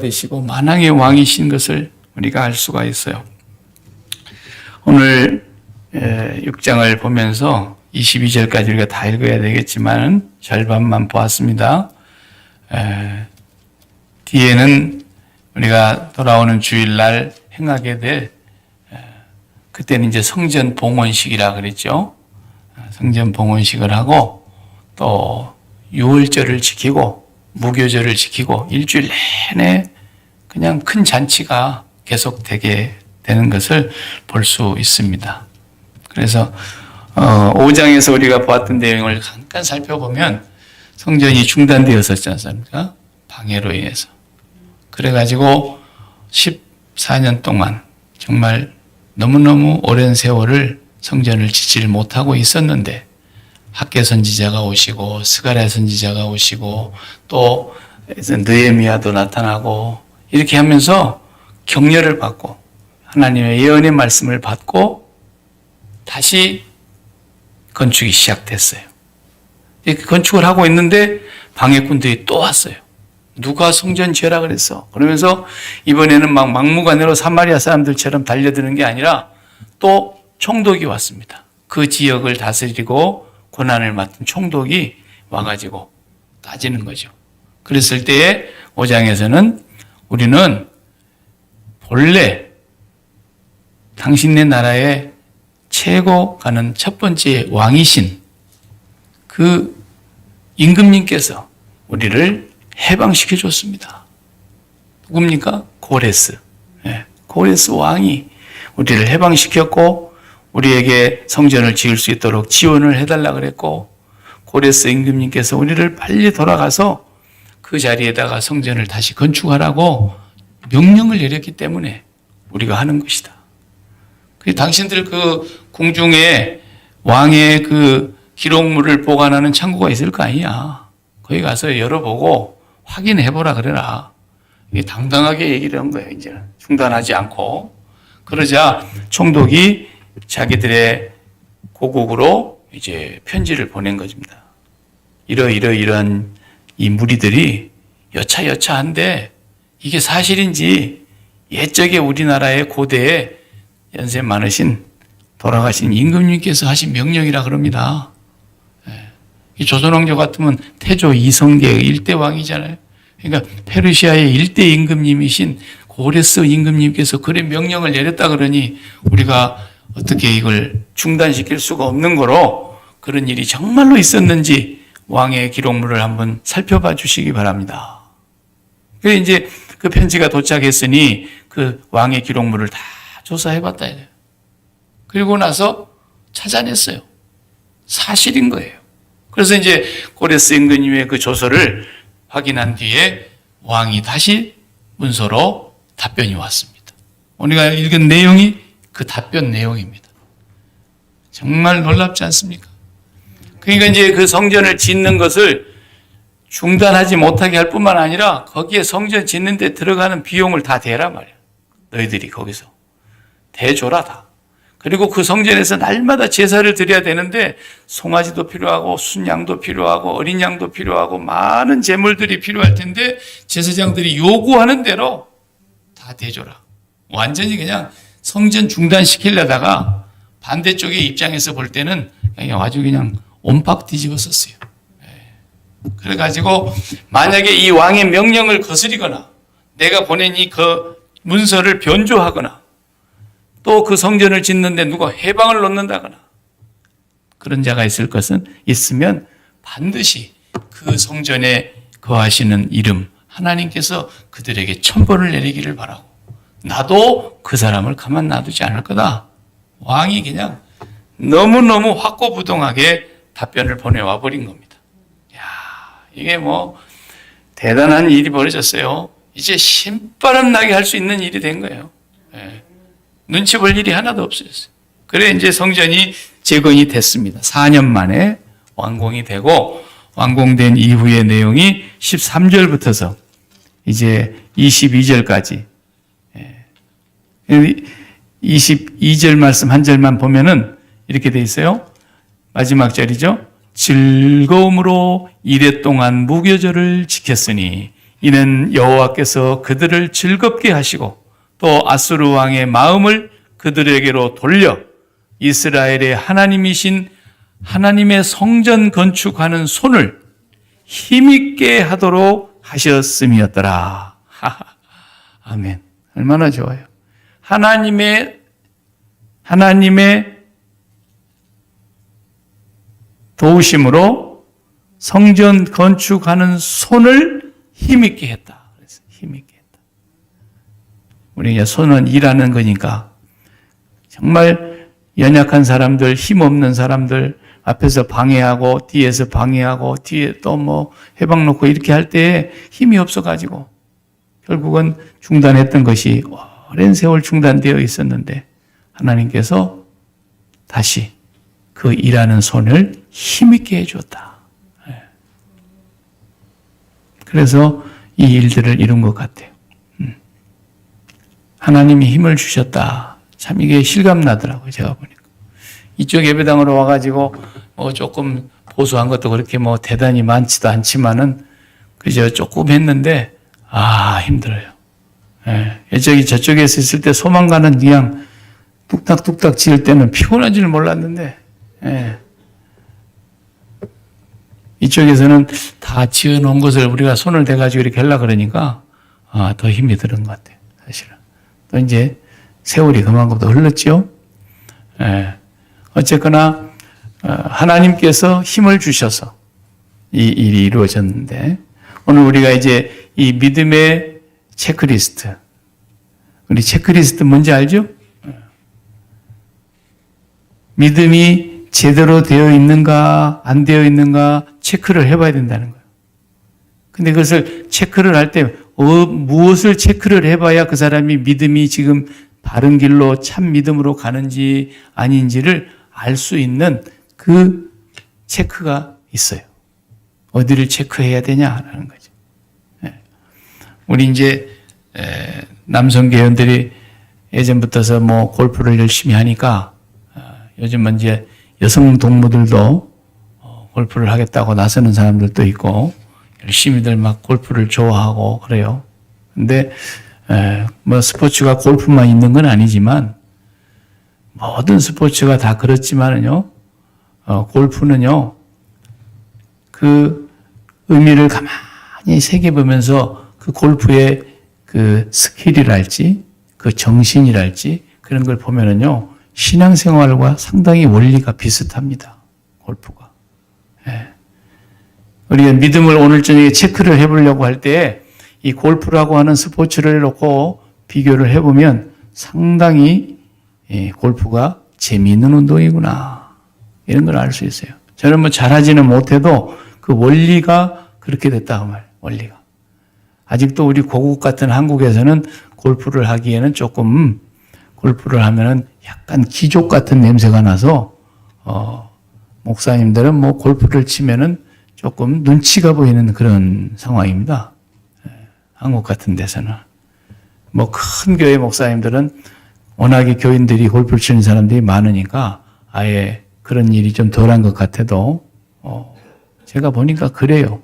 되시고 만왕의 왕이신 것을 우리가 알 수가 있어요. 오늘 6장을 보면서 22절까지 우리가 다 읽어야 되겠지만 절반만 보았습니다. 뒤에는 우리가 돌아오는 주일날 행하게 될 그때는 이제 성전 봉헌식이라 그랬죠. 성전 봉헌식을 하고 또 유월절을 지키고 무교절을 지키고 일주일 내내 그냥 큰 잔치가 계속되게 되는 것을 볼 수 있습니다. 그래서 5장에서 우리가 보았던 내용을 잠깐 살펴보면 성전이 중단되었었지 않습니까? 방해로 인해서. 그래가지고 14년 동안 정말 너무너무 오랜 세월을 성전을 짓지를 못하고 있었는데 학개 선지자가 오시고 스가랴 선지자가 오시고 또 느헤미야도 나타나고 이렇게 하면서 격려를 받고 하나님의 예언의 말씀을 받고 다시 건축이 시작됐어요. 건축을 하고 있는데 방해꾼들이 또 왔어요. 누가 성전 지으라 그랬어? 그러면서 이번에는 막 막무가내로 사마리아 사람들처럼 달려드는 게 아니라 또 총독이 왔습니다. 그 지역을 다스리고 고난을 맡은 총독이 와가지고 따지는 거죠. 그랬을 때에 5장에서는 우리는 본래 당신네 나라의 최고 가는 첫 번째 왕이신 그 임금님께서 우리를 해방시켜 줬습니다. 누굽니까? 고레스. 고레스 왕이 우리를 해방시켰고 우리에게 성전을 지을 수 있도록 지원을 해달라 그랬고 고레스 임금님께서 우리를 빨리 돌아가서 그 자리에다가 성전을 다시 건축하라고 명령을 내렸기 때문에 우리가 하는 것이다. 당신들 그 궁중에 왕의 그 기록물을 보관하는 창고가 있을 거 아니야. 거기 가서 열어보고 확인해보라 그래라. 이게 당당하게 얘기를 한 거예요. 이제는 중단하지 않고. 그러자 총독이 자기들의 고국으로 이제 편지를 보낸 것입니다. 이러한 이 무리들이 여차여차한데 이게 사실인지 옛적에 우리나라의 고대에 연세 많으신 돌아가신 임금님께서 하신 명령이라 그럽니다. 이 조선왕조 같으면 태조 이성계의 일대 왕이잖아요. 그러니까 페르시아의 일대 임금님이신 고레스 임금님께서 그래 명령을 내렸다 그러니 우리가 어떻게 이걸 중단시킬 수가 없는 거로 그런 일이 정말로 있었는지 왕의 기록물을 한번 살펴봐 주시기 바랍니다. 그래서 이제 그 편지가 도착했으니 그 왕의 기록물을 다 조사해 봤다. 그리고 나서 찾아냈어요. 사실인 거예요. 그래서 이제 고레스 임금님의 그 조서를 확인한 뒤에 왕이 다시 문서로 답변이 왔습니다. 우리가 읽은 내용이 그 답변 내용입니다. 정말 놀랍지 않습니까? 그러니까 이제 그 성전을 짓는 것을 중단하지 못하게 할 뿐만 아니라 거기에 성전 짓는 데 들어가는 비용을 다 대라 말이야. 너희들이 거기서 대줘라 다. 그리고 그 성전에서 날마다 제사를 드려야 되는데 송아지도 필요하고 순양도 필요하고 어린 양도 필요하고 많은 제물들이 필요할 텐데 제사장들이 요구하는 대로 다 대줘라. 완전히 그냥 성전 중단시키려다가 반대쪽의 입장에서 볼 때는 그냥 아주 그냥 온박 뒤집었었어요. 그래가지고 만약에 이 왕의 명령을 거스리거나 내가 보낸 이 그 문서를 변조하거나 또 그 성전을 짓는데 누가 해방을 놓는다거나 그런 자가 있으면 반드시 그 성전에 거하시는 이름 하나님께서 그들에게 천벌을 내리기를 바라고 나도 그 사람을 가만 놔두지 않을 거다. 왕이 그냥 너무너무 확고부동하게 답변을 보내와 버린 겁니다. 야, 이게 뭐 대단한 일이 벌어졌어요. 이제 신바람 나게 할 수 있는 일이 된 거예요. 눈치 볼 일이 하나도 없어졌어요. 그래 이제 성전이 재건이 됐습니다. 4년 만에 완공이 되고 완공된 이후의 내용이 13절부터서 이제 22절까지 22절 말씀 한 절만 보면은 이렇게 돼 있어요. 마지막 절이죠. 즐거움으로 이래 동안 무교절을 지켰으니 이는 여호와께서 그들을 즐겁게 하시고 또 아수르 왕의 마음을 그들에게로 돌려 이스라엘의 하나님이신 하나님의 성전 건축하는 손을 힘있게 하도록 하셨음이었더라. 아멘. 얼마나 좋아요. 하나님의 도우심으로 성전 건축하는 손을 힘있게 했다. 그래서 힘있게 했다. 우리가 손은 일하는 거니까 정말 연약한 사람들, 힘없는 사람들 앞에서 방해하고 뒤에서 방해하고 뒤에 또 뭐 해방 놓고 이렇게 할 때 힘이 없어가지고 결국은 중단했던 것이 오랜 세월 중단되어 있었는데 하나님께서 다시 그 일하는 손을 힘있게 해줬다. 그래서 이 일들을 이룬 것 같아요. 하나님이 힘을 주셨다. 참 이게 실감나더라고요. 제가 보니까. 이쪽 예배당으로 와가지고 뭐 조금 보수한 것도 그렇게 뭐 대단히 많지도 않지만은 그저 조금 했는데 힘들어요. 저쪽에서 있을 때 소망가는 그냥 뚝딱뚝딱 지을 때는 피곤한 줄 몰랐는데 이쪽에서는 다 지어놓은 것을 우리가 손을 대가지고 이렇게 하려고 그러니까 더 힘이 드는 것 같아요. 사실은. 또 이제 세월이 그만큼도 흘렀죠. 어쨌거나 하나님께서 힘을 주셔서 이 일이 이루어졌는데 오늘 우리가 이제 이 믿음의 체크리스트, 우리 체크리스트 뭔지 알죠? 믿음이 제대로 되어 있는가 안 되어 있는가 체크를 해봐야 된다는 거예요. 근데 그것을 체크를 할 때 무엇을 체크를 해봐야 그 사람이 믿음이 지금 바른 길로 참 믿음으로 가는지 아닌지를 알 수 있는 그 체크가 있어요. 어디를 체크해야 되냐라는 거죠. 우리 이제 남성 교회원들이 예전부터서 뭐 골프를 열심히 하니까 요즘은 이제 여성 동무들도 골프를 하겠다고 나서는 사람들도 있고 열심히들 막 골프를 좋아하고 그래요. 근데 뭐 스포츠가 골프만 있는 건 아니지만 모든 스포츠가 다 그렇지만은요, 골프는요, 그 의미를 가만히 새겨보면서 그 골프의 그 스킬이랄지, 그 정신이랄지 그런 걸 보면은요, 신앙생활과 상당히 원리가 비슷합니다. 골프가. 우리가 믿음을 오늘 저녁에 체크를 해보려고 할 때 이 골프라고 하는 스포츠를 놓고 비교를 해보면 상당히 골프가 재미있는 운동이구나. 이런 걸 알 수 있어요. 저는 뭐 잘하지는 못해도 그 원리가 그렇게 됐다. 그 말, 원리가. 아직도 우리 고국 같은 한국에서는 골프를 하기에는 조금 골프를 하면은 약간 귀족 같은 냄새가 나서, 목사님들은 뭐 골프를 치면은 조금 눈치가 보이는 그런 상황입니다. 한국 같은 데서는. 뭐 큰 교회 목사님들은 워낙에 교인들이 골프를 치는 사람들이 많으니까 아예 그런 일이 좀 덜한 것 같아도, 제가 보니까 그래요.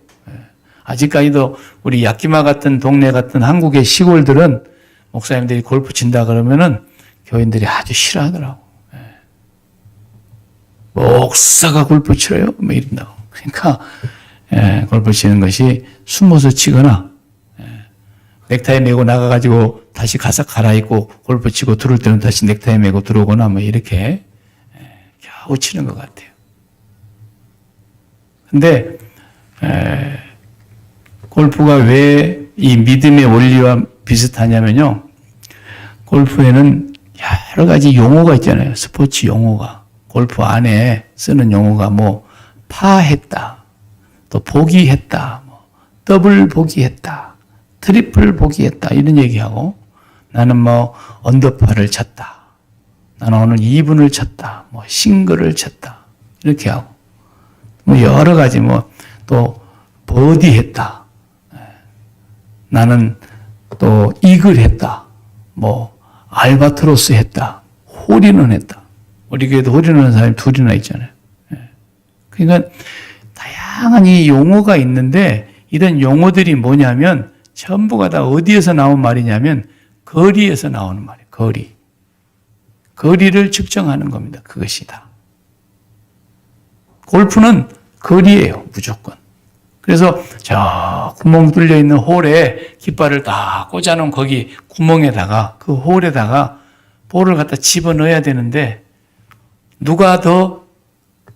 아직까지도 우리 야키마 같은 동네 같은 한국의 시골들은 목사님들이 골프 친다 그러면은 교인들이 아주 싫어하더라고. 목사가 골프 치러요? 뭐 이런다고. 그러니까, 골프 치는 것이 숨어서 치거나, 넥타이 메고 나가가지고 다시 가서 갈아입고 골프 치고 들어올 때는 다시 넥타이 메고 들어오거나 뭐 이렇게 겨우 치는 것 같아요. 근데, 골프가 왜 이 믿음의 원리와 비슷하냐면요. 골프에는 여러 가지 용어가 있잖아요. 스포츠 용어가. 골프 안에 쓰는 용어가 뭐 파했다, 또 보기했다, 뭐 더블 보기했다, 트리플 보기했다 이런 얘기하고 나는 뭐 언더파를 쳤다, 나는 오늘 2분을 쳤다, 뭐 싱글을 쳤다 이렇게 하고 뭐 여러 가지 뭐 또 버디했다, 나는 또 이글 했다, 뭐 알바트로스 했다, 홀인원 했다. 우리 교회도 홀인원 하는 사람이 둘이나 있잖아요. 그러니까 다양한 이 용어가 있는데 이런 용어들이 뭐냐면 전부가 다 어디에서 나온 말이냐면 거리에서 나오는 말이에요. 거리. 거리를 측정하는 겁니다. 그것이다. 골프는 거리예요. 무조건. 그래서 저 구멍 뚫려 있는 홀에 깃발을 딱 꽂아놓은 거기 구멍에다가 그 홀에다가 볼을 갖다 집어넣어야 되는데 누가 더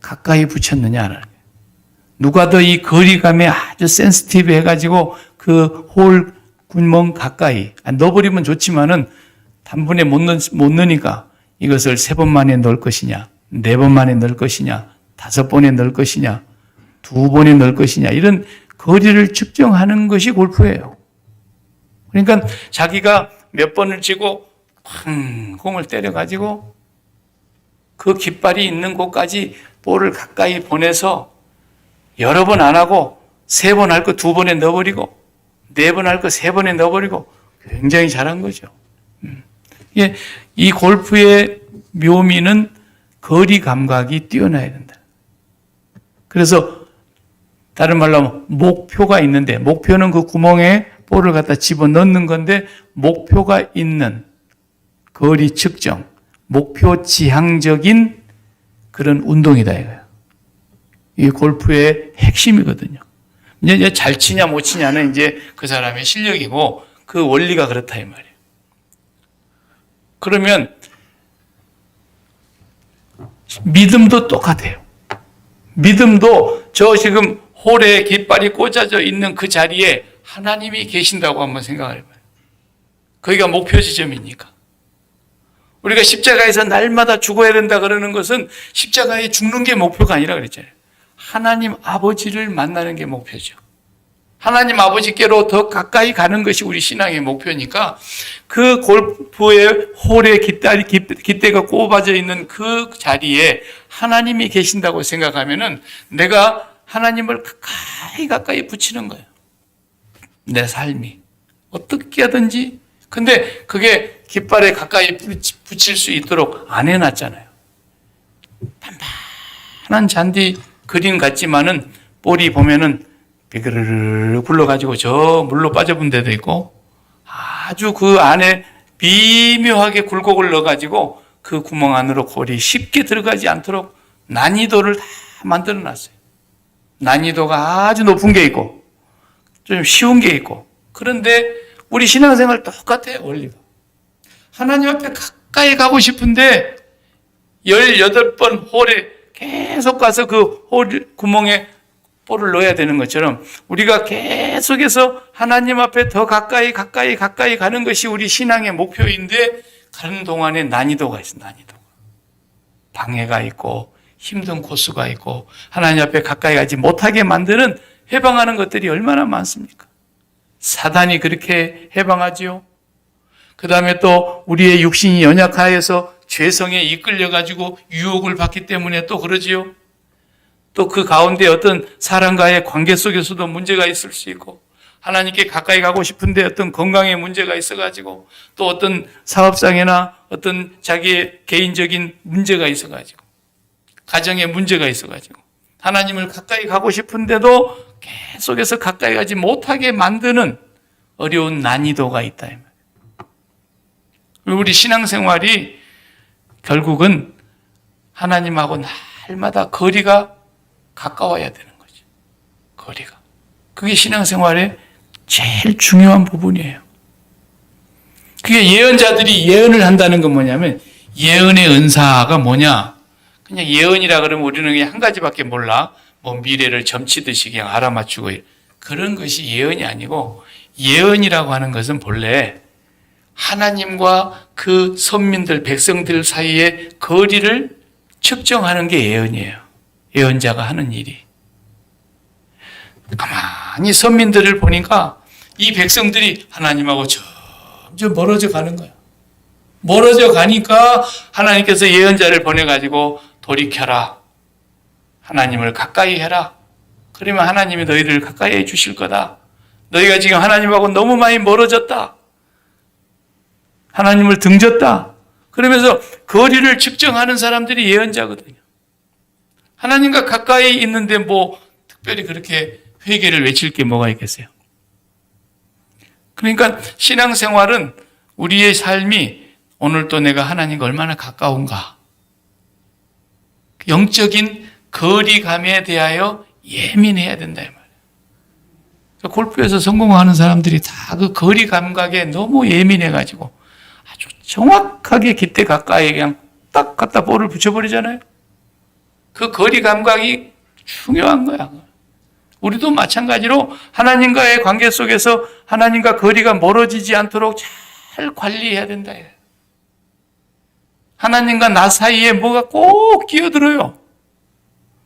가까이 붙였느냐는 거예요. 누가 더 이 거리감에 아주 센시티브 해가지고 그 홀 구멍 가까이 넣어버리면 좋지만은 단번에 못 넣으니까 이것을 3번 만에 넣을 것이냐, 4번 만에 넣을 것이냐, 5번에 넣을 것이냐, 2번에 넣을 것이냐 이런 거리를 측정하는 것이 골프예요. 그러니까 자기가 몇 번을 치고 쾅 공을 때려가지고 그 깃발이 있는 곳까지 볼을 가까이 보내서 여러 번 안 하고 3번 할 거 2번에 넣어버리고 4번 할 거 3번에 넣어버리고 굉장히 잘한 거죠. 이 골프의 묘미는 거리 감각이 뛰어나야 된다. 그래서 다른 말로 하면 목표가 있는데 목표는 그 구멍에 볼을 갖다 집어넣는 건데 목표가 있는 거리 측정, 목표 지향적인 그런 운동이다 이거예요. 이게 골프의 핵심이거든요. 이제 잘 치냐 못 치냐는 이제 그 사람의 실력이고 그 원리가 그렇다 이 말이에요. 그러면 믿음도 똑같아요. 믿음도 저 지금 홀에 깃발이 꽂아져 있는 그 자리에 하나님이 계신다고 한번 생각을 해봐요. 거기가 목표 지점이니까. 우리가 십자가에서 날마다 죽어야 된다 그러는 것은 십자가에 죽는 게 목표가 아니라 그랬잖아요. 하나님 아버지를 만나는 게 목표죠. 하나님 아버지께로 더 가까이 가는 것이 우리 신앙의 목표니까 그 골프의 홀에 깃대가 꼽아져 있는 그 자리에 하나님이 계신다고 생각하면은 내가 하나님을 가까이 붙이는 거예요. 내 삶이. 어떻게 하든지. 근데 그게 깃발에 가까이 붙일 수 있도록 안 해놨잖아요. 단단한 잔디 그림 같지만은 볼이 보면은 비그르르 굴러가지고 저 물로 빠져본 데도 있고 아주 그 안에 비묘하게 굴곡을 넣어가지고 그 구멍 안으로 볼이 쉽게 들어가지 않도록 난이도를 다 만들어 놨어요. 난이도가 아주 높은 게 있고 좀 쉬운 게 있고 그런데 우리 신앙생활 똑같아요. 원리가. 하나님 앞에 가까이 가고 싶은데 18번 홀에 계속 가서 그 홀 구멍에 볼을 넣어야 되는 것처럼 우리가 계속해서 하나님 앞에 더 가까이 가는 것이 우리 신앙의 목표인데 가는 동안에 난이도가 있어. 난이도가. 방해가 있고 힘든 코스가 있고 하나님 앞에 가까이 가지 못하게 만드는 해방하는 것들이 얼마나 많습니까? 사단이 그렇게 해방하지요. 그 다음에 또 우리의 육신이 연약하여서 죄성에 이끌려가지고 유혹을 받기 때문에 또 그러지요. 또 그 가운데 어떤 사람과의 관계 속에서도 문제가 있을 수 있고 하나님께 가까이 가고 싶은데 어떤 건강에 문제가 있어가지고 또 어떤 사업상이나 어떤 자기의 개인적인 문제가 있어가지고 가정에 문제가 있어가지고 하나님을 가까이 가고 싶은데도 계속해서 가까이 가지 못하게 만드는 어려운 난이도가 있다. 우리 신앙생활이 결국은 하나님하고 날마다 거리가 가까워야 되는 거죠. 거리가. 그게 신앙생활의 제일 중요한 부분이에요. 그게 예언자들이 예언을 한다는 건 뭐냐면 예언의 은사가 뭐냐. 그냥 예언이라 그러면 우리는 그냥 한 가지밖에 몰라. 뭐 미래를 점치듯이 그냥 알아맞추고 그런 것이 예언이 아니고 예언이라고 하는 것은 본래 하나님과 그 선민들, 백성들 사이의 거리를 측정하는 게 예언이에요. 예언자가 하는 일이. 가만히 선민들을 보니까 이 백성들이 하나님하고 점점 멀어져 가는 거야. 멀어져 가니까 하나님께서 예언자를 보내가지고 돌이켜라. 하나님을 가까이 해라. 그러면 하나님이 너희들을 가까이 해 주실 거다. 너희가 지금 하나님하고 너무 많이 멀어졌다. 하나님을 등졌다. 그러면서 거리를 측정하는 사람들이 예언자거든요. 하나님과 가까이 있는데 뭐 특별히 그렇게 회개를 외칠 게 뭐가 있겠어요? 그러니까 신앙생활은 우리의 삶이 오늘 또 내가 하나님과 얼마나 가까운가. 영적인 거리감에 대하여 예민해야 된다 이 말이에요. 골프에서 성공하는 사람들이 다 그 거리 감각에 너무 예민해가지고 아주 정확하게 깃대 가까이 그냥 딱 갖다 볼을 붙여버리잖아요. 그 거리 감각이 중요한 거야. 우리도 마찬가지로 하나님과의 관계 속에서 하나님과 거리가 멀어지지 않도록 잘 관리해야 된다. 하나님과 나 사이에 뭐가 꼭 끼어들어요.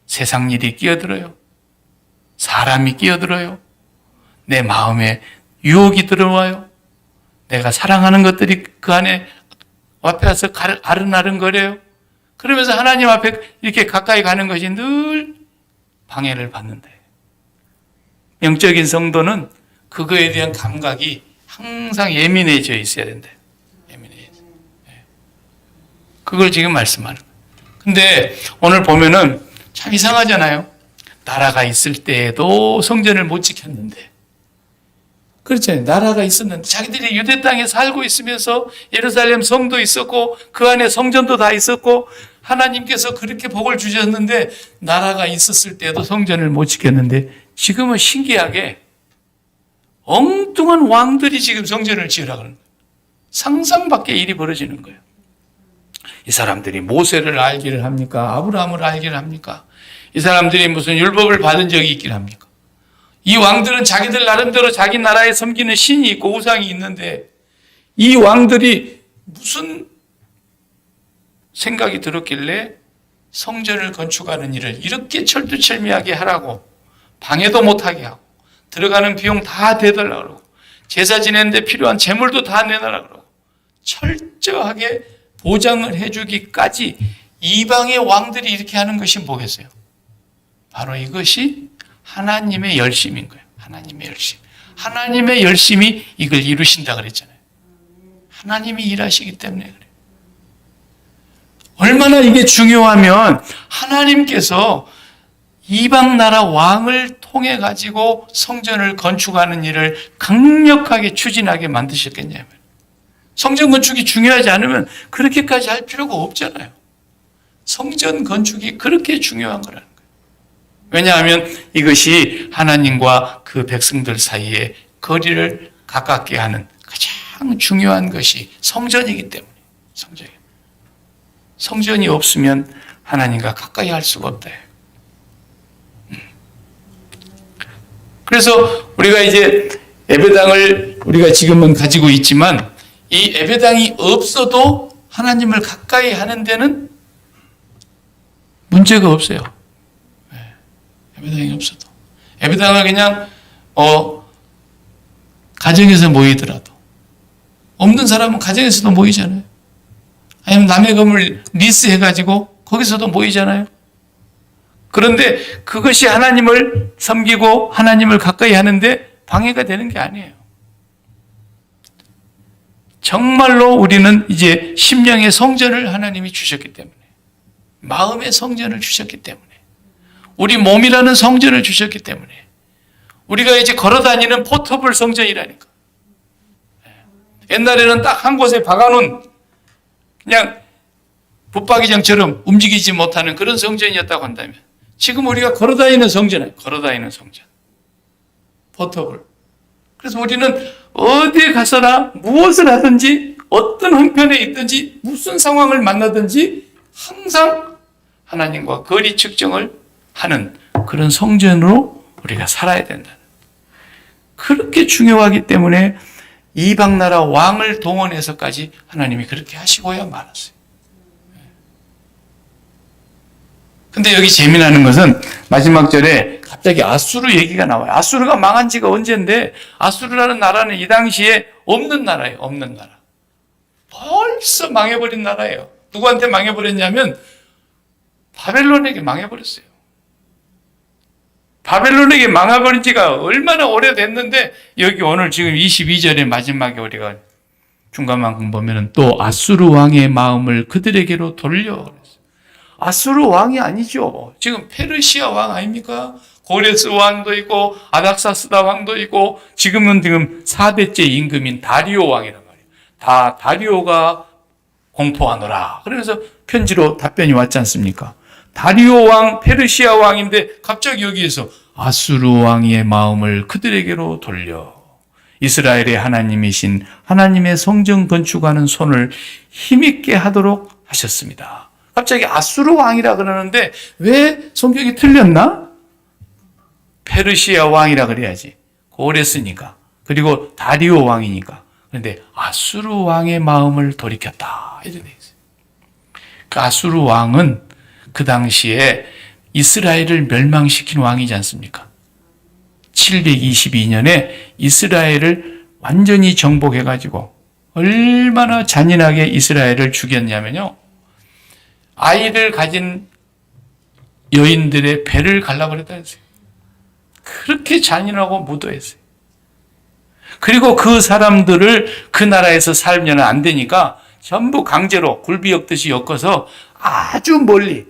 세상 일이 끼어들어요. 사람이 끼어들어요. 내 마음에 유혹이 들어와요. 내가 사랑하는 것들이 그 안에 앞에 와서 아른아른거려요. 그러면서 하나님 앞에 이렇게 가까이 가는 것이 늘 방해를 받는다. 영적인 성도는 그거에 대한 감각이 항상 예민해져 있어야 된다. 예민해져. 그걸 지금 말씀하는 거예요. 근데 오늘 보면은 참 이상하잖아요. 나라가 있을 때에도 성전을 못 지켰는데. 그렇잖아요. 나라가 있었는데 자기들이 유대 땅에 살고 있으면서 예루살렘 성도 있었고 그 안에 성전도 다 있었고 하나님께서 그렇게 복을 주셨는데 나라가 있었을 때도 성전을 못 지켰는데 지금은 신기하게 엉뚱한 왕들이 지금 성전을 지으라 그러는 거예요. 상상 밖의 일이 벌어지는 거예요. 이 사람들이 모세를 알기를 합니까? 아브라함을 알기를 합니까? 이 사람들이 무슨 율법을 받은 적이 있긴 합니까? 이 왕들은 자기들 나름대로 자기 나라에 섬기는 신이 있고 우상이 있는데 이 왕들이 무슨 생각이 들었길래 성전을 건축하는 일을 이렇게 철두철미하게 하라고 방해도 못하게 하고 들어가는 비용 다 대달라고 그러고 제사 지내는데 필요한 재물도 다 내놔라 그러고 철저하게 보장을 해주기까지 이방의 왕들이 이렇게 하는 것이 뭐겠어요? 바로 이것이 하나님의 열심인 거예요. 하나님의 열심. 하나님의 열심이 이걸 이루신다 그랬잖아요. 하나님이 일하시기 때문에 그래요. 얼마나 이게 중요하면 하나님께서 이방 나라 왕을 통해 가지고 성전을 건축하는 일을 강력하게 추진하게 만드셨겠냐면 성전 건축이 중요하지 않으면 그렇게까지 할 필요가 없잖아요. 성전 건축이 그렇게 중요한 거라는 거예요. 왜냐하면 이것이 하나님과 그 백성들 사이에 거리를 가깝게 하는 가장 중요한 것이 성전이기 때문에 성전이 없으면 하나님과 가까이 할 수가 없다. 그래서 우리가 이제 예배당을 우리가 지금은 가지고 있지만 이 예배당이 없어도 하나님을 가까이 하는 데는 문제가 없어요. 예배당이 없어도. 예배당을 그냥 가정에서 모이더라도 없는 사람은 가정에서도 모이잖아요. 아니면 남의 건물 리스해가지고 거기서도 모이잖아요. 그런데 그것이 하나님을 섬기고 하나님을 가까이 하는데 방해가 되는 게 아니에요. 정말로 우리는 이제 심령의 성전을 하나님이 주셨기 때문에 마음의 성전을 주셨기 때문에 우리 몸이라는 성전을 주셨기 때문에 우리가 이제 걸어다니는 포터블 성전이라니까. 옛날에는 딱 한 곳에 박아놓은 그냥 붙박이장처럼 움직이지 못하는 그런 성전이었다고 한다면 지금 우리가 걸어다니는 성전이에요. 걸어다니는 성전. 포터블. 그래서 우리는 어디에 가서나 무엇을 하든지 어떤 형편에 있든지 무슨 상황을 만나든지 항상 하나님과 거리 측정을 하는 그런 성전으로 우리가 살아야 된다. 그렇게 중요하기 때문에 이방 나라 왕을 동원해서까지 하나님이 그렇게 하시고야 말았어요. 근데 여기 재미나는 것은 마지막 절에 갑자기 아수르 얘기가 나와요. 아수르가 망한 지가 언젠데 아수르라는 나라는 이 당시에 없는 나라예요. 없는 나라. 벌써 망해버린 나라예요. 누구한테 망해버렸냐면 바벨론에게 망해버렸어요. 바벨론에게 망해버린 지가 얼마나 오래됐는데 여기 오늘 지금 22절의 마지막에 우리가 중간만큼 보면은 또 아수르 왕의 마음을 그들에게로 돌려. 아수르 왕이 아니죠. 지금 페르시아 왕 아닙니까? 고레스 왕도 있고 아닥사스다 왕도 있고 지금 4대째 임금인 다리오 왕이란 말이에요. 다 다리오가 공포하노라. 그래서 편지로 답변이 왔지 않습니까? 다리오 왕, 페르시아 왕인데 갑자기 여기에서 아수르 왕의 마음을 그들에게로 돌려 이스라엘의 하나님이신 하나님의 성전 건축하는 손을 힘있게 하도록 하셨습니다. 갑자기 아수르 왕이라 그러는데 왜 성경이 틀렸나? 페르시아 왕이라 그래야지. 고레스니까. 그리고 다리오 왕이니까. 그런데 아수르 왕의 마음을 돌이켰다. 이렇게 돼 있어요. 그 아수르 왕은 그 당시에 이스라엘을 멸망시킨 왕이지 않습니까? 722년에 이스라엘을 완전히 정복해가지고 얼마나 잔인하게 이스라엘을 죽였냐면요. 아이를 가진 여인들의 배를 갈라버렸다 했어요. 그렇게 잔인하고 무도했어요. 그리고 그 사람들을 그 나라에서 살면 안 되니까 전부 강제로 굴비 엮듯이 엮어서 아주 멀리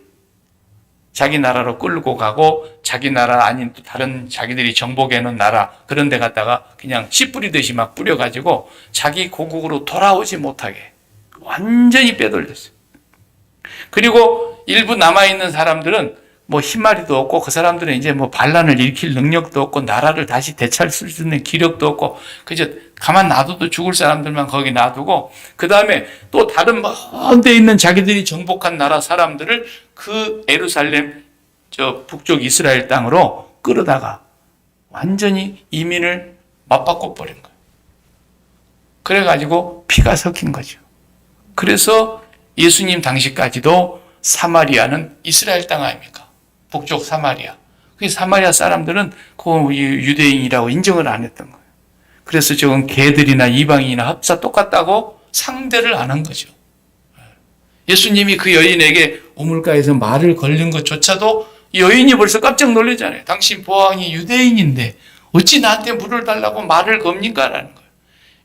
자기 나라로 끌고 가고 자기 나라 아닌 또 다른 자기들이 정복해놓은 나라 그런 데 갔다가 그냥 씨 뿌리듯이 막 뿌려가지고 자기 고국으로 돌아오지 못하게 완전히 빼돌렸어요. 그리고 일부 남아있는 사람들은 뭐 힘마리도 없고 그 사람들은 이제 뭐 반란을 일으킬 능력도 없고 나라를 다시 되찾을 수 있는 기력도 없고 그저 가만 놔둬도 죽을 사람들만 거기 놔두고 그 다음에 또 다른 먼 데 있는 자기들이 정복한 나라 사람들을 그 예루살렘 저 북쪽 이스라엘 땅으로 끌어다가 완전히 이민을 맞바꿔 버린 거예요. 그래가지고 피가 섞인 거죠. 그래서 예수님 당시까지도 사마리아는 이스라엘 땅 아닙니까? 북쪽 사마리아. 그 사마리아 사람들은 그 유대인이라고 인정을 안 했던 거예요. 그래서 저건 개들이나 이방인이나 합사 똑같다고 상대를 안 한 거죠. 예수님이 그 여인에게 우물가에서 말을 걸는 것조차도 여인이 벌써 깜짝 놀라잖아요. 당신 보왕이 유대인인데 어찌 나한테 물을 달라고 말을 겁니까? 라는 거예요.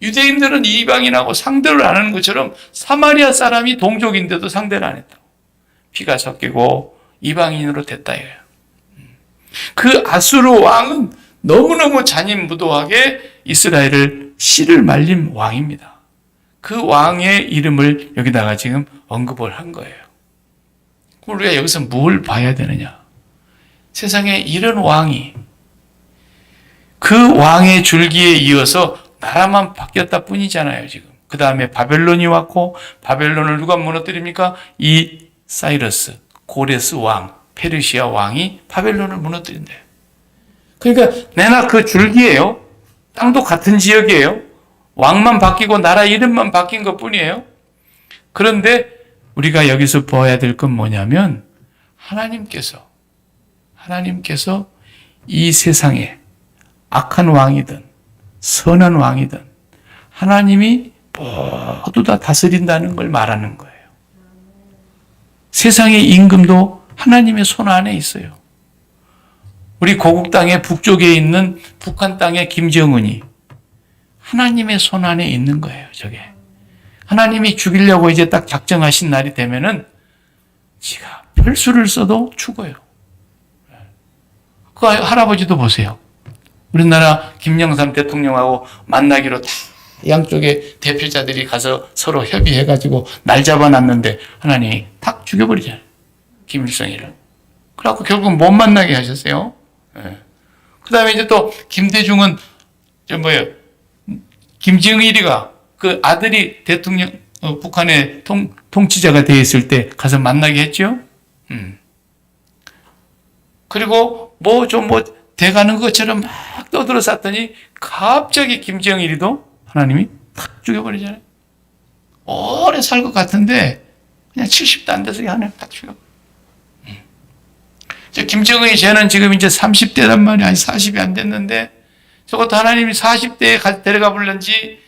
유대인들은 이방인하고 상대를 안 하는 것처럼 사마리아 사람이 동족인데도 상대를 안 했다고. 피가 섞이고 이방인으로 됐다 이거예요. 그 아수르 왕은 너무너무 잔인무도하게 이스라엘을 씨를 말린 왕입니다. 그 왕의 이름을 여기다가 지금 언급을 한 거예요. 그럼 우리가 여기서 뭘 봐야 되느냐? 세상에 이런 왕이 그 왕의 줄기에 이어서 나라만 바뀌었다 뿐이잖아요, 지금. 그 다음에 바벨론이 왔고, 바벨론을 누가 무너뜨립니까? 이 사이러스, 고레스 왕, 페르시아 왕이 바벨론을 무너뜨린대요. 그러니까 내나 그 줄기예요. 땅도 같은 지역이에요. 왕만 바뀌고 나라 이름만 바뀐 것 뿐이에요. 그런데 우리가 여기서 보아야 될 건 뭐냐면 하나님께서 이 세상에 악한 왕이든 선한 왕이든 하나님이 모두 다 다스린다는 걸 말하는 거예요. 세상의 임금도 하나님의 손 안에 있어요. 우리 고국 땅의 북쪽에 있는 북한 땅의 김정은이 하나님의 손 안에 있는 거예요, 저게. 하나님이 죽이려고 이제 딱 작정하신 날이 되면은 지가 별수를 써도 죽어요. 그 할아버지도 보세요. 우리나라 김영삼 대통령하고 만나기로 다 양쪽에 대표자들이 가서 서로 협의해가지고 날 잡아놨는데 하나님이 탁 죽여버리잖아요. 김일성이를. 그래갖고 결국 못 만나게 하셨어요. 네. 그 다음에 이제 또 김대중은 김정일이가 그 아들이 대통령 북한의 통치자가 되어 있을 때 가서 만나게 했죠. 그리고 돼가는 것처럼 막 떠들어 쌌더니 갑자기 김정일이도 하나님이 탁 죽여버리잖아요. 오래 살 것 같은데 그냥 70도 안 돼서 하나님 탁 죽여. 김정은이 쟤는 지금 이제 30대란 말이야. 아니 40이 안 됐는데 저것도 하나님이 40대에 데려가 불는지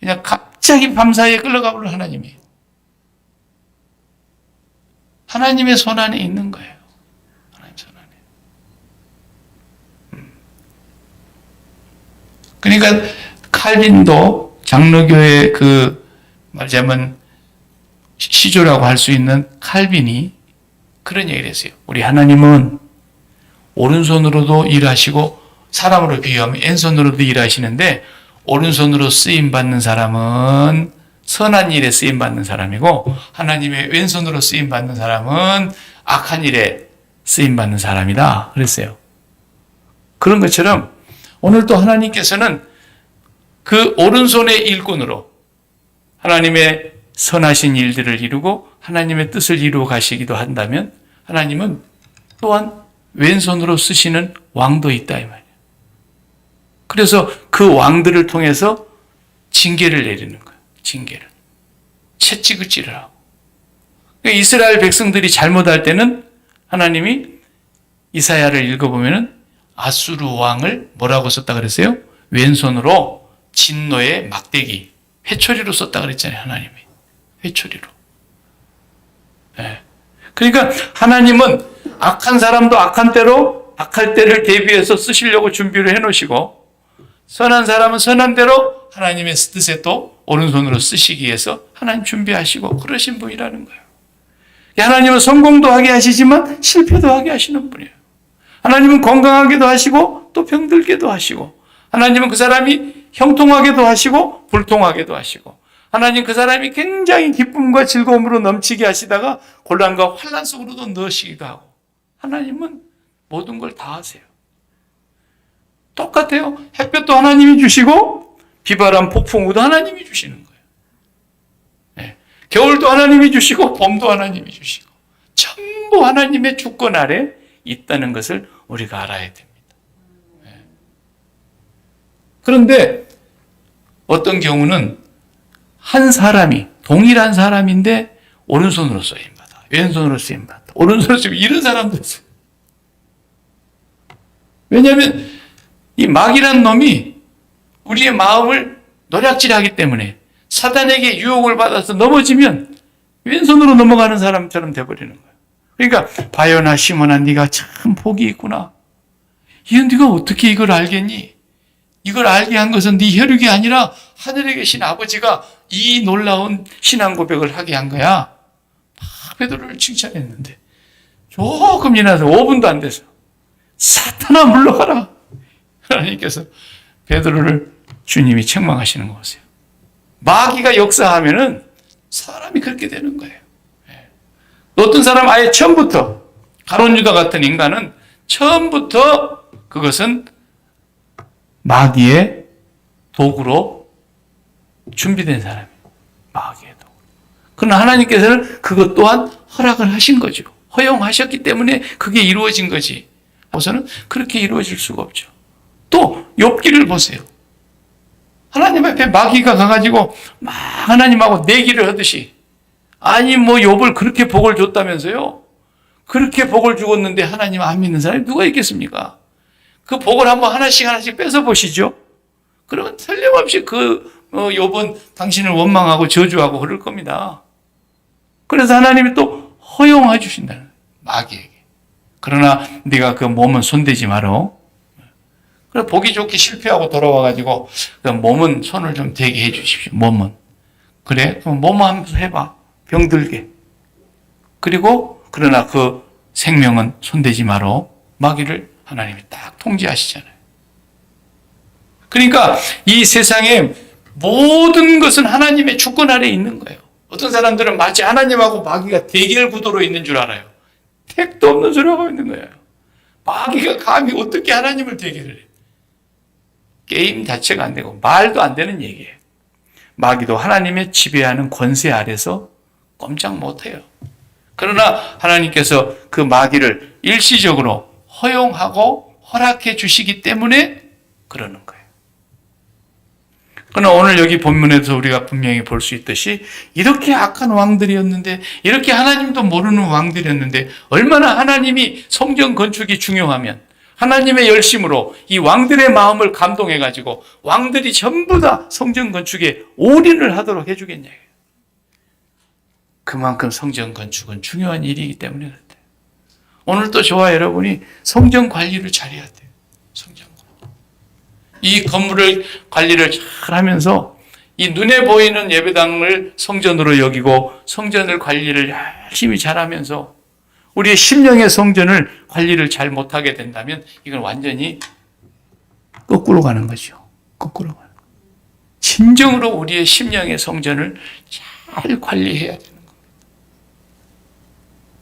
그냥 갑자기 밤사이에 끌려가 불러 하나님이. 하나님의 손 안에 있는 거예요. 하나님 손 안에. 그러니까 칼빈도 장로교의 말하자면 시조라고 할 수 있는 칼빈이 그런 얘기를 했어요. 우리 하나님은 오른손으로도 일하시고 사람으로 비유하면 왼손으로도 일하시는데 오른손으로 쓰임 받는 사람은 선한 일에 쓰임 받는 사람이고 하나님의 왼손으로 쓰임 받는 사람은 악한 일에 쓰임 받는 사람이다 그랬어요. 그런 것처럼 오늘 또 하나님께서는 그 오른손의 일꾼으로 하나님의 선하신 일들을 이루고 하나님의 뜻을 이루어 가시기도 한다면 하나님은 또한 왼손으로 쓰시는 왕도 있다 이 말이에요. 그래서 그 왕들을 통해서 징계를 내리는 거예요. 징계를. 채찍을질을 하고. 그러니까 이스라엘 백성들이 잘못할 때는 하나님이 이사야를 읽어보면은 아수르 왕을 뭐라고 썼다 그랬어요? 왼손으로 진노의 막대기, 회초리로 썼다 그랬잖아요. 하나님이. 회초리로. 네. 그러니까 하나님은 악한 사람도 악한 때로 악할 때를 대비해서 쓰시려고 준비를 해놓으시고 선한 사람은 선한 대로 하나님의 뜻에 또 오른손으로 쓰시기 위해서 하나님 준비하시고 그러신 분이라는 거예요. 하나님은 성공도 하게 하시지만 실패도 하게 하시는 분이에요. 하나님은 건강하게도 하시고 또 병들게도 하시고 하나님은 그 사람이 형통하게도 하시고 불통하게도 하시고 하나님 그 사람이 굉장히 기쁨과 즐거움으로 넘치게 하시다가 곤란과 환난 속으로도 넣으시기도 하고 하나님은 모든 걸 다 하세요. 똑같아요. 햇볕도 하나님이 주시고 비바람 폭풍우도 하나님이 주시는 거예요. 네. 겨울도 하나님이 주시고 봄도 하나님이 주시고 전부 하나님의 주권 아래 있다는 것을 우리가 알아야 됩니다. 네. 그런데 어떤 경우는 한 사람이 동일한 사람인데 오른손으로 쓰임받아 왼손으로 쓰임받아 오른손으로 쓰임 이런 사람도 있어요. 왜냐하면 이 마귀란 놈이 우리의 마음을 노략질하기 때문에 사단에게 유혹을 받아서 넘어지면 왼손으로 넘어가는 사람처럼 돼버리는 거예요. 그러니까 바요나 시몬아 네가 참 복이 있구나. 이건 네가 어떻게 이걸 알겠니? 이걸 알게 한 것은 네 혈육이 아니라 하늘에 계신 아버지가 이 놀라운 신앙 고백을 하게 한 거야. 막 베드로를 칭찬했는데 조금 지나서 5분도 안 돼서 사탄아 물러가라. 하나님께서 베드로를 주님이 책망하시는 거 보세요. 마귀가 역사하면은 사람이 그렇게 되는 거예요. 어떤 사람 아예 처음부터 가룟 유다 같은 인간은 처음부터 그것은 마귀의 도구로 준비된 사람이에요. 마귀의 도구. 그러나 하나님께서는 그것 또한 허락을 하신 거죠. 허용하셨기 때문에 그게 이루어진 거지. 우선은 그렇게 이루어질 수가 없죠. 또 욥기를 보세요. 하나님 앞에 마귀가 가가지고 막 하나님하고 내기를 하듯이 아니 뭐 욥을 그렇게 복을 줬다면서요. 그렇게 복을 주었는데 하나님 안 믿는 사람이 누가 있겠습니까? 그 복을 한번 하나씩 뺏어 보시죠. 그러면 틀림없이 욥은 당신을 원망하고 저주하고 그럴 겁니다. 그래서 하나님이 또 허용해 주신다는 거예요. 마귀에게. 그러나 네가 그 몸은 손대지 마라. 그래 보기 좋게 실패하고 돌아와가지고 몸은 손을 좀 대게 해 주십시오. 몸은. 그래? 그럼 몸 한번 해봐. 병들게. 그리고 그러나 그 생명은 손대지 마라. 마귀를 하나님이 딱 통제하시잖아요. 그러니까 이 세상에 모든 것은 하나님의 주권 아래에 있는 거예요. 어떤 사람들은 마치 하나님하고 마귀가 대결 구도로 있는 줄 알아요. 택도 없는 소리 하고 있는 거예요. 마귀가 감히 어떻게 하나님을 대결을 해. 게임 자체가 안 되고 말도 안 되는 얘기예요. 마귀도 하나님의 지배하는 권세 아래서 꼼짝 못해요. 그러나 하나님께서 그 마귀를 일시적으로 허용하고 허락해 주시기 때문에 그러는 거예요. 그러나 오늘 여기 본문에서 우리가 분명히 볼 수 있듯이 이렇게 악한 왕들이었는데 이렇게 하나님도 모르는 왕들이었는데 얼마나 하나님이 성전 건축이 중요하면 하나님의 열심으로 이 왕들의 마음을 감동해가지고 왕들이 전부 다 성전 건축에 올인을 하도록 해주겠냐. 그만큼 성전 건축은 중요한 일이기 때문에 그렇대요. 오늘도 저와 여러분이 성전 관리를 잘해야 돼요. 성전 관리. 이 건물을 관리를 잘 하면서 이 눈에 보이는 예배당을 성전으로 여기고 성전을 관리를 열심히 잘하면서 우리의 심령의 성전을 관리를 잘 못하게 된다면 이건 완전히 거꾸로 가는 거죠. 거꾸로 가는 거예요. 진정으로 우리의 심령의 성전을 잘 관리해야 되는 겁니다.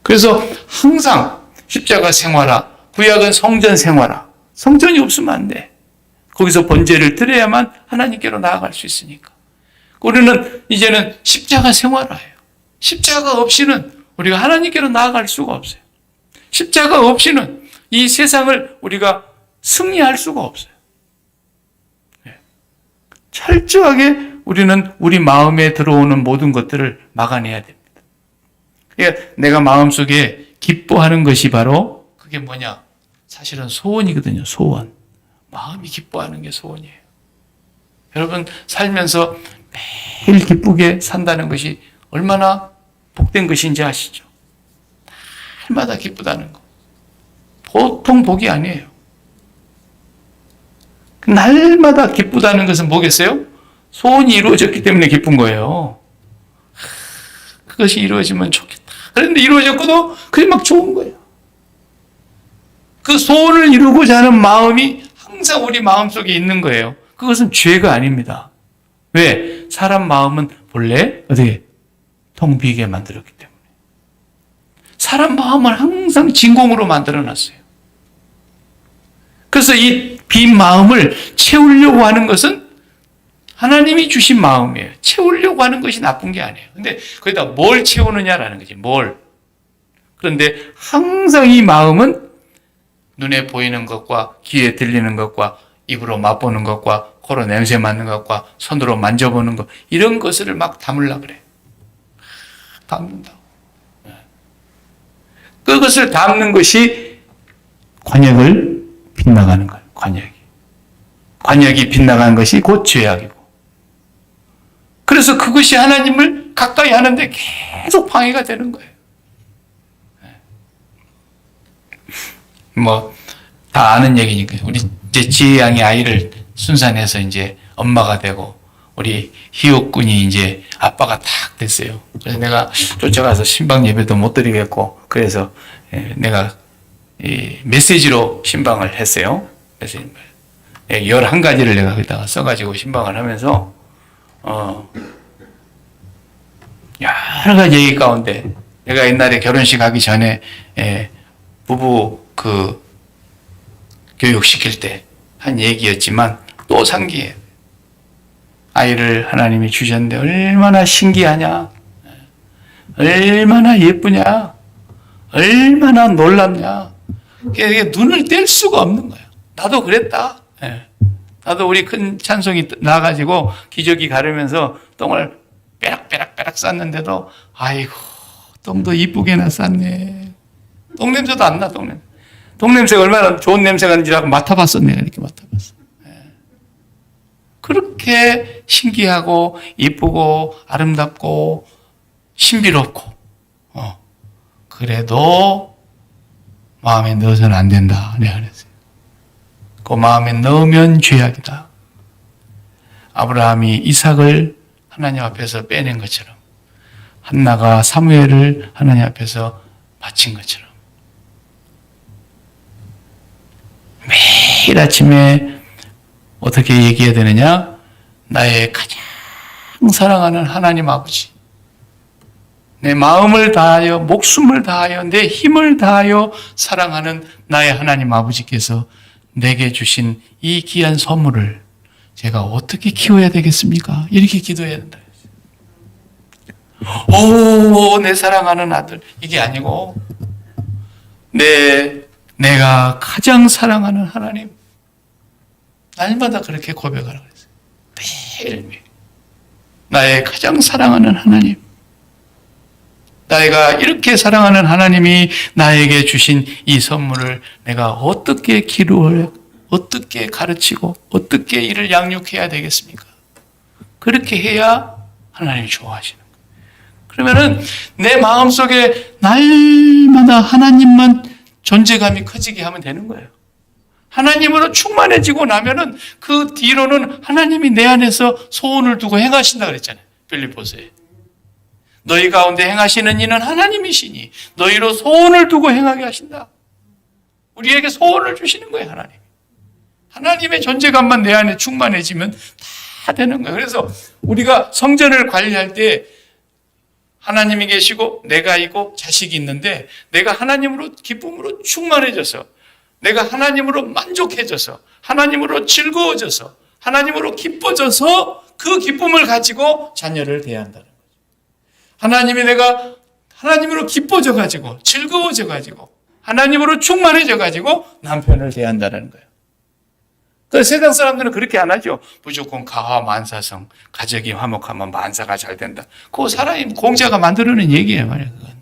그래서 항상 십자가 생활화, 구약은 성전 생활화. 성전이 없으면 안 돼. 거기서 번제를 드려야만 하나님께로 나아갈 수 있으니까. 우리는 이제는 십자가 생활화예요. 십자가 없이는 우리가 하나님께로 나아갈 수가 없어요. 십자가 없이는 이 세상을 우리가 승리할 수가 없어요. 철저하게 우리는 우리 마음에 들어오는 모든 것들을 막아내야 됩니다. 그러니까 내가 마음속에 기뻐하는 것이 바로 그게 뭐냐? 사실은 소원이거든요. 소원. 마음이 기뻐하는 게 소원이에요. 여러분 살면서 매일 기쁘게 산다는 것이 얼마나 복된 것인지 아시죠? 날마다 기쁘다는 거. 보통 복이 아니에요. 날마다 기쁘다는 것은 뭐겠어요? 소원이 이루어졌기 때문에 기쁜 거예요. 그것이 이루어지면 좋겠다. 그런데 이루어졌고도 그게 막 좋은 거예요. 그 소원을 이루고자 하는 마음이 항상 우리 마음속에 있는 거예요. 그것은 죄가 아닙니다. 왜? 사람 마음은 본래 어떻게 텅 비게 만들었기 때문에. 사람 마음을 항상 진공으로 만들어놨어요. 그래서 이 빈 마음을 채우려고 하는 것은 하나님이 주신 마음이에요. 채우려고 하는 것이 나쁜 게 아니에요. 근데 거기다 뭘 채우느냐라는 거지. 뭘. 그런데 항상 이 마음은 눈에 보이는 것과 귀에 들리는 것과 입으로 맛보는 것과 코로 냄새 맡는 것과 손으로 만져보는 것 이런 것을 막 담으려고 그래. 담는다고. 그것을 담는 것이 관역을 빗나가는 거예요. 관역이 빗나가는 것이 곧 죄악이고. 그래서 그것이 하나님을 가까이 하는데 계속 방해가 되는 거예요. 뭐 다 아는 얘기니까 우리 이제 지혜 양이 아이를 순산해서 이제 엄마가 되고 우리 희옥군이 이제 아빠가 탁 됐어요. 그래서 내가 쫓아가서 신방 예배도 못 드리겠고 그래서 내가 이 메시지로 신방을 했어요. 그래서 11가지를 내가 거기다가 써가지고 신방을 하면서 여러 가지 얘기 가운데 내가 옛날에 결혼식 하기 전에 부부 그 교육시킬 때 한 얘기였지만 또 상기해요. 아이를 하나님이 주셨는데 얼마나 신기하냐, 얼마나 예쁘냐, 얼마나 놀랍냐. 이게 눈을 뗄 수가 없는 거예요. 나도 그랬다. 나도 우리 큰 찬송이 나가지고 기저귀 가르면서 똥을 빼락빼락 쌌는데도 아이고 똥도 이쁘게나 쌌네. 똥 냄새도 안 나. 똥 냄새가 얼마나 좋은 냄새가 나는지라고 맡아봤어. 내가 이렇게 맡아봤어. 그렇게 신기하고 이쁘고 아름답고 신비롭고 그래도 마음에 넣어서는 안 된다. 내가 그랬어요. 그 마음에 넣으면 죄악이다. 아브라함이 이삭을 하나님 앞에서 빼낸 것처럼 한나가 사무엘을 하나님 앞에서 바친 것처럼 매일 아침에 어떻게 얘기해야 되느냐? 나의 가장 사랑하는 하나님 아버지, 내 마음을 다하여 목숨을 다하여 내 힘을 다하여 사랑하는 나의 하나님 아버지께서 내게 주신 이 귀한 선물을 제가 어떻게 키워야 되겠습니까? 이렇게 기도해야 된다. 오, 내 사랑하는 아들. 이게 아니고 내가 가장 사랑하는 하나님. 날마다 그렇게 고백하라고 했어요. 매일매일. 나의 가장 사랑하는 하나님. 내가 이렇게 사랑하는 하나님이 나에게 주신 이 선물을 내가 어떻게 기르어야, 어떻게 가르치고, 어떻게 이를 양육해야 되겠습니까? 그렇게 해야 하나님이 좋아하시는 거예요. 그러면은 내 마음속에 날마다 하나님만 존재감이 커지게 하면 되는 거예요. 하나님으로 충만해지고 나면은 그 뒤로는 하나님이 내 안에서 소원을 두고 행하신다 그랬잖아요. 빌립보서에. 너희 가운데 행하시는 이는 하나님이시니 너희로 소원을 두고 행하게 하신다. 우리에게 소원을 주시는 거예요, 하나님. 하나님의 존재감만 내 안에 충만해지면 다 되는 거예요. 그래서 우리가 성전을 관리할 때 하나님이 계시고 내가 있고 자식이 있는데 내가 하나님으로 기쁨으로 충만해져서 내가 하나님으로 만족해져서 하나님으로 즐거워져서 하나님으로 기뻐져서 그 기쁨을 가지고 자녀를 대한다는 거죠. 하나님이 내가 하나님으로 기뻐져 가지고 즐거워져 가지고 하나님으로 충만해져 가지고 남편을 대한다는 거예요. 그 세상 사람들은 그렇게 안 하죠. 무조건 가화 만사성, 가정이 화목하면 만사가 잘 된다. 그거 사람이 공자가 만들어낸 얘기예요, 말이야. 그건.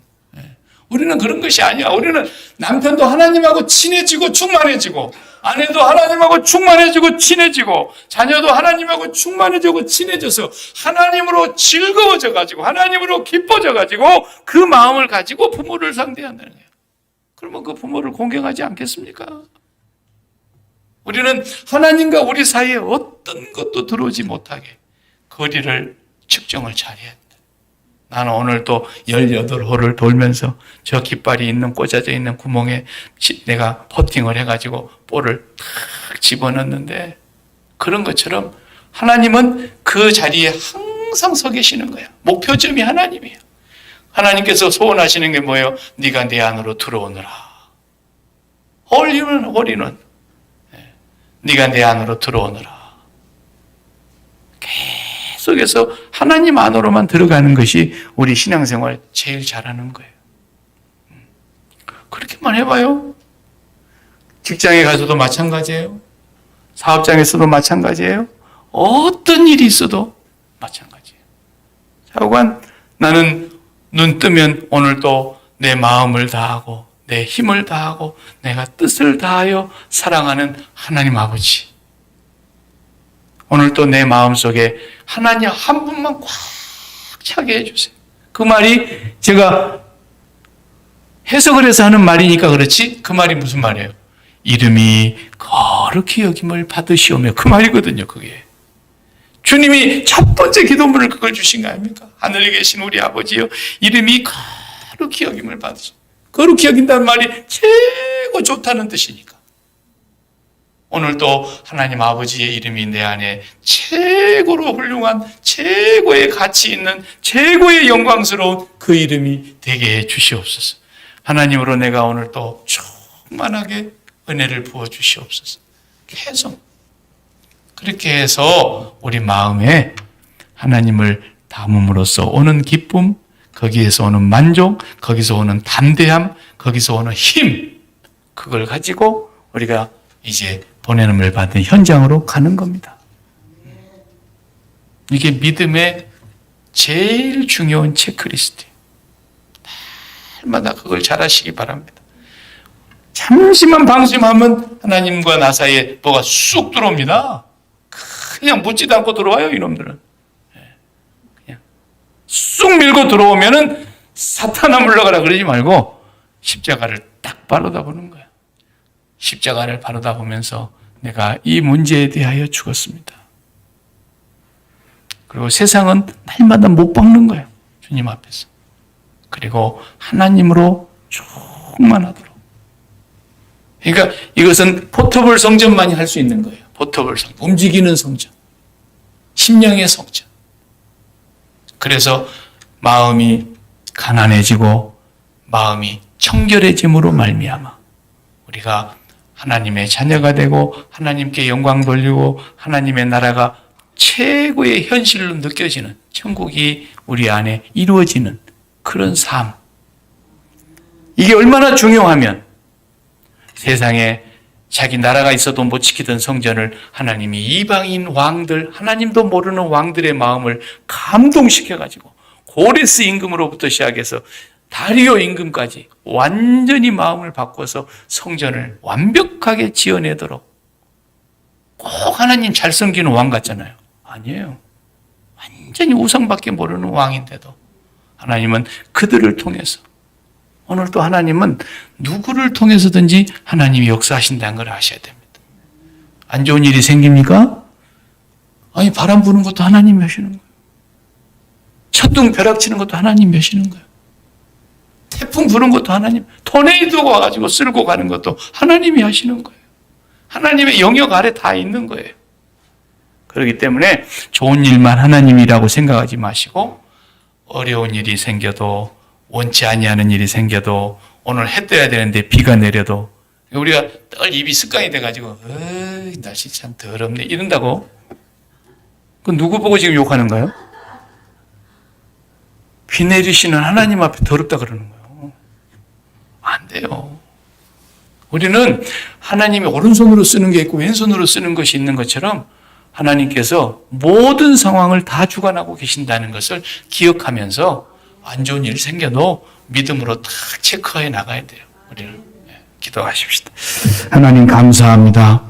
우리는 그런 것이 아니야. 우리는 남편도 하나님하고 친해지고 충만해지고, 아내도 하나님하고 충만해지고 친해지고, 자녀도 하나님하고 충만해지고 친해져서 하나님으로 즐거워져 가지고, 하나님으로 기뻐져 가지고 그 마음을 가지고 부모를 상대한다는 거예요. 그러면 그 부모를 공경하지 않겠습니까? 우리는 하나님과 우리 사이에 어떤 것도 들어오지 못하게 거리를 측정을 잘해야 한다. 나는 오늘 또 18홀을 돌면서 저 깃발이 있는 꽂아져 있는 구멍에 내가 퍼팅을 해가지고 볼을 탁 집어넣는데 그런 것처럼 하나님은 그 자리에 항상 서 계시는 거야. 목표점이 하나님이에요. 하나님께서 소원하시는 게 뭐예요? 네가 내 안으로 들어오느라. 홀리는 네가 내 안으로 들어오너라. 계속해서 하나님 안으로만 들어가는 것이 우리 신앙생활 제일 잘하는 거예요. 그렇게만 해봐요. 직장에 가서도 마찬가지예요. 사업장에서도 마찬가지예요. 어떤 일이 있어도 마찬가지예요. 자오관 나는 눈 뜨면 오늘 또 내 마음을 다하고 내 힘을 다하고 내가 뜻을 다하여 사랑하는 하나님 아버지. 오늘 또 내 마음속에 하나님 한 분만 꽉 차게 해주세요. 그 말이 제가 해석을 해서 하는 말이니까 그렇지 그 말이 무슨 말이에요? 이름이 거룩히 여김을 받으시오며 그 말이거든요. 그게. 주님이 첫 번째 기도문을 그걸 주신 거 아닙니까? 하늘에 계신 우리 아버지요 이름이 거룩히 여김을 받으시오. 거룩히 여긴다는 말이 최고 좋다는 뜻이니까. 오늘 또 하나님 아버지의 이름이 내 안에 최고로 훌륭한 최고의 가치 있는 최고의 영광스러운 그 이름이 되게 해 주시옵소서. 하나님으로 내가 오늘 또 충만하게 은혜를 부어 주시옵소서. 계속 그렇게 해서 우리 마음에 하나님을 담음으로써 오는 기쁨, 거기에서 오는 만족, 거기서 오는 담대함, 거기서 오는 힘, 그걸 가지고 우리가 이제 보내음을 받은 현장으로 가는 겁니다. 이게 믿음의 제일 중요한 체크리스트예요. 날마다 그걸 잘 하시기 바랍니다. 잠시만 방심하면 하나님과 나 사이에 뭐가 쑥 들어옵니다. 그냥 묻지도 않고 들어와요, 이놈들은. 그냥 쑥 밀고 들어오면은 사탄아 물러가라 그러지 말고 십자가를 딱 바라다 보는 거야. 십자가를 바라다 보면서 내가 이 문제에 대하여 죽었습니다. 그리고 세상은 날마다 못 박는 거예요. 주님 앞에서. 그리고 하나님으로 충만하도록. 그러니까 이것은 포터블 성전만이 할 수 있는 거예요. 포터블 성전. 움직이는 성전. 심령의 성전. 그래서 마음이 가난해지고 마음이 청결해짐으로 말미암아 우리가 하나님의 자녀가 되고 하나님께 영광 돌리고 하나님의 나라가 최고의 현실로 느껴지는 천국이 우리 안에 이루어지는 그런 삶. 이게 얼마나 중요하면 세상에 자기 나라가 있어도 못 지키던 성전을 하나님이 이방인 왕들, 하나님도 모르는 왕들의 마음을 감동시켜가지고 고레스 임금으로부터 시작해서 다리오 임금까지 완전히 마음을 바꿔서 성전을 완벽하게 지어내도록 꼭 하나님 잘 섬기는 왕 같잖아요. 아니에요. 완전히 우상밖에 모르는 왕인데도 하나님은 그들을 통해서 오늘 또 하나님은 누구를 통해서든지 하나님이 역사하신다는 걸 아셔야 됩니다. 안 좋은 일이 생깁니까? 아니 바람 부는 것도 하나님이 하시는 거예요. 천둥 벼락 치는 것도 하나님이 하시는 거예요. 태풍 부는 것도 하나님, 토네이도가 와가지고 쓸고 가는 것도 하나님이 하시는 거예요. 하나님의 영역 아래 다 있는 거예요. 그렇기 때문에 좋은 일만 하나님이라고 생각하지 마시고 어려운 일이 생겨도 원치 아니하는 일이 생겨도 오늘 해 떠야 되는데 비가 내려도 우리가 늘 입이 습관이 돼가지고 날씨 참 더럽네 이런다고 그 누구 보고 지금 욕하는가요? 비 내리시는 하나님 앞에 더럽다 그러는 거예요. 안 돼요. 우리는 하나님이 오른손으로 쓰는 게 있고 왼손으로 쓰는 것이 있는 것처럼 하나님께서 모든 상황을 다 주관하고 계신다는 것을 기억하면서 안 좋은 일이 생겨도 믿음으로 딱 체크해 나가야 돼요. 우리는 기도하십시다. 하나님 감사합니다.